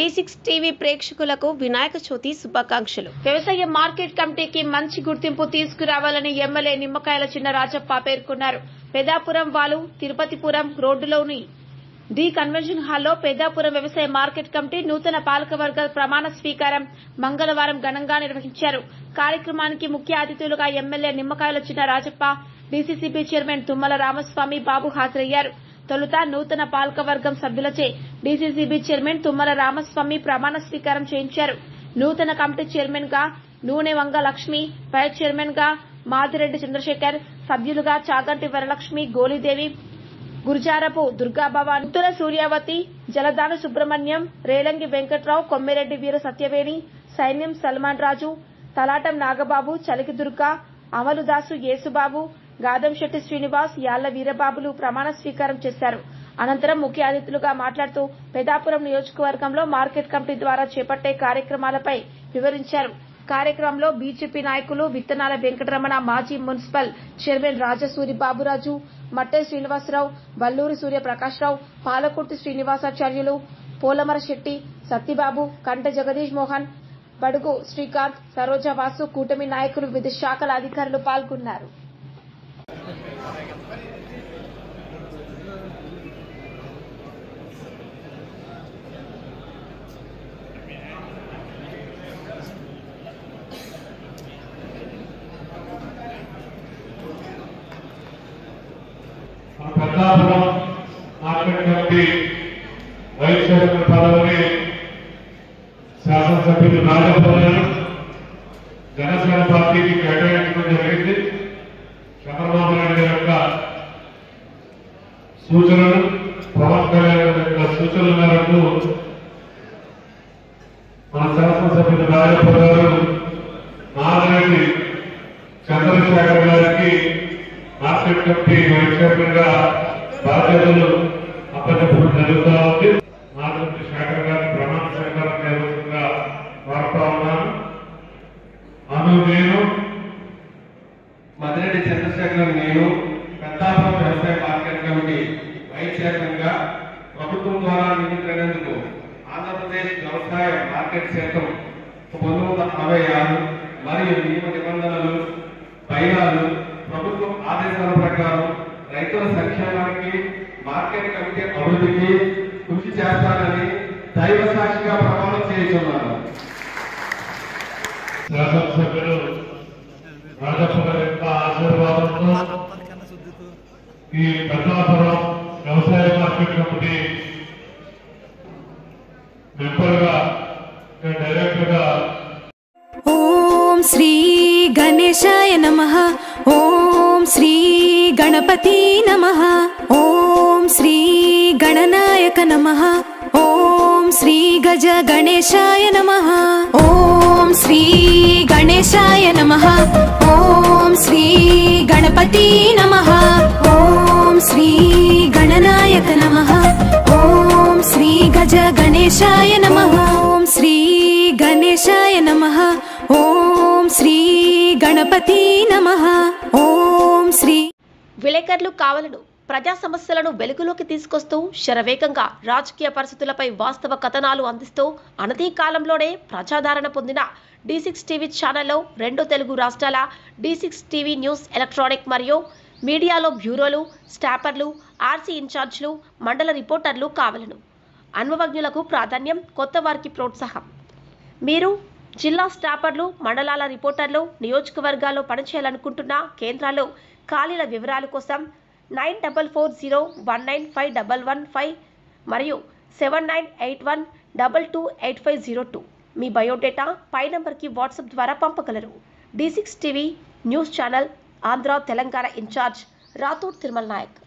D6 TV ప్రేక్షకులకు వినాయక చవితి శుభాకాంక్షలు. వ్యవసాయ మార్కెట్ కమిటీకి మంచి గుర్తింపు తీసుకురావాలని ఎమ్మెల్యే నిమ్మకాయల చిన్న రాజప్ప పేర్కొన్నారు. పెదాపురం వాలు తిరుపతిపురం రోడ్డులోని డి కన్వెన్షన్ హాల్లో పెదాపురం వ్యవసాయ మార్కెట్ కమిటీ నూతన పాలకవర్గ ప్రమాణ స్వీకారం మంగళవారం ఘనంగా నిర్వహించారు. కార్యక్రమానికి ముఖ్య అతిథులుగా ఎమ్మెల్యే నిమ్మకాయల చిన్న రాజప్ప, డీసీసీబీ చైర్మన్ తుమ్మల రామస్వామి బాబు హాజరయ్యారు. తొలుత నూతన పాలకవర్గం సభ్యులచే డీసీసీబీ చైర్మన్ తుమ్మల రామస్వామి ప్రమాణ స్వీకారం చేయించారు. నూతన కమిటీ చైర్మన్ గా నూనె వంగ లక్ష్మి, వైస్ చైర్మన్ గా మాదిరెడ్డి చంద్రశేఖర్, సభ్యులుగా చాగంటి వరలక్ష్మి, గోలిదేవి, గురుజారపు దుర్గాభవాని, ఉత్తర సూర్యావతి, జలదాన సుబ్రహ్మణ్యం, రేలంగి వెంకట్రావు, కొమ్మిరెడ్డి వీర సత్యవేణి, సైన్యం సల్మాన్ రాజు, తలాటం నాగబాబు, చలికి దుర్గా, అమలుదాసు యేసుబాబు, గాదంశెట్టి శ్రీనివాస్, యాళ్ల వీరబాబులు ప్రమాణ స్వీకారం చేశారు. అనంతరం ముఖ్య అతిథులుగా మాట్లాడుతూ పెదాపురం నియోజకవర్గంలో మార్కెట్ కమిటీ ద్వారా చేపట్టే కార్యక్రమాలపై వివరించారు. కార్యక్రమంలో బీజేపీ నాయకులు విత్తనాల వెంకటరమణ, మాజీ మున్సిపల్ చైర్మన్ రాజసూరి బాబురాజు, మట్టె శ్రీనివాసరావు, వల్లూరి సూర్యప్రకాశ్రావు, పాలకుర్తి శ్రీనివాసాచార్యులు, పోలమర శెట్టి, సత్తిబాబు, కంట జగదీష్ మోహన్, బడుగు శ్రీకాంత్, సరోజ వాసు, కూటమి నాయకులు, వివిధ శాఖల అధికారులు పాల్గొన్నారు. Peddapuram market committee vice chairman పదవిని శాసనసభ్యులు రాజప్ప గారు జనసేన పార్టీకి కేటాయించడం జరిగింది. చంద్రబాబు నాయుడు యొక్క సూచనలు, పవన్ కళ్యాణ్ యొక్క సూచనల మేరకు మన శాసనసభ్యులు రాజప్ప గారు మాదిరెడ్డి చంద్రశేఖర్ గారికి మార్కెట్ కమిటీ వైస్ చైర్మన్ గా బాధ్యతలు అప్పచెప్పడం జరుగుతూ ఉంది. మాదిరెడ్డి శేఖర్ గారి ప్రమాణ స్వీకారం నిర్వహించగా వాడుతూ ఉన్నాను. నేను మదిరెడ్డి చంద్రశేఖర్ నేను పెద్దాపురం వ్యవసాయ మార్కెట్ కమిటీ వైస్ చైర్మన్ గా ప్రభుత్వం ద్వారా నియమితులైనందుకు ఆంధ్రప్రదేశ్ వ్యవసాయ మార్కెట్ చట్టం 1966 మరియు నియమ నిబంధనలు, బైలాలు, ప్రభుత్వం ఆదేశాల ప్రకారం రైతుల సంక్షేమానికి, మార్కెట్ కమిటీ అభివృద్ధికి కృషి చేస్తానని దైవ సాక్షిగా ప్రమాణం చేస్తున్నాను. శాసనసభ్యులు రాజప్ప గారి యొక్క ఆశీర్వాదంతో ఈ పెద్దాపురం వ్యవసాయ మార్కెట్ కమిటీ మెంబర్ గా, డైరెక్టర్ గా. ఓం శ్రీ గణేశాయ నమః. ఓం శ్రీ గణపతి నమః. ఓం శ్రీ గణనాయక నమః. ఓం శ్రీ గజ గణేశాయ నమః. ఓం శ్రీ గణేశాయ నమః. ఓం శ్రీ గణపతి నమః. ఓం శ్రీ గణనాయక నమః. ఓం శ్రీ గజ గణేశాయ నమః. ఓం శ్రీ గణేశాయ నమః. ఓం శ్రీ గణపతి నమః. ఓం శ్రీ. విలేకరులు కావాలను ప్రజా సమస్యలను వెలుగులోకి తీసుకొస్తూ శరవేగంగా రాజకీయ పరిస్థితులపై వాస్తవ కథనాలు అందిస్తూ అనతి కాలంలోనే ప్రజాదరణ పొందిన D6 టీవీ ఛానల్లో 2 తెలుగు రాష్ట్రాల D6 టీవీ న్యూస్, ఎలక్ట్రానిక్ మరియు మీడియాలో బ్యూరోలు, స్టాపర్లు, ఆర్సీ ఇన్ఛార్జ్లు, మండల రిపోర్టర్లు కావాలను. అనుభవజ్ఞులకు ప్రాధాన్యం, కొత్త వారికి ప్రోత్సాహం. మీరు జిల్లా స్టాపర్లు, మండలాల రిపోర్టర్లు, నియోజకవర్గాల్లో పనిచేయాలనుకుంటున్న కేంద్రాల్లో ఖాళీల వివరాల కోసం 9440195115 మరియు 7981228502 మీ బయోడేటా పై నంబర్కి వాట్సాప్ ద్వారా పంపగలరు. D6 TV news channel Andhra Telangana incharge Rathod Tirumala Naik.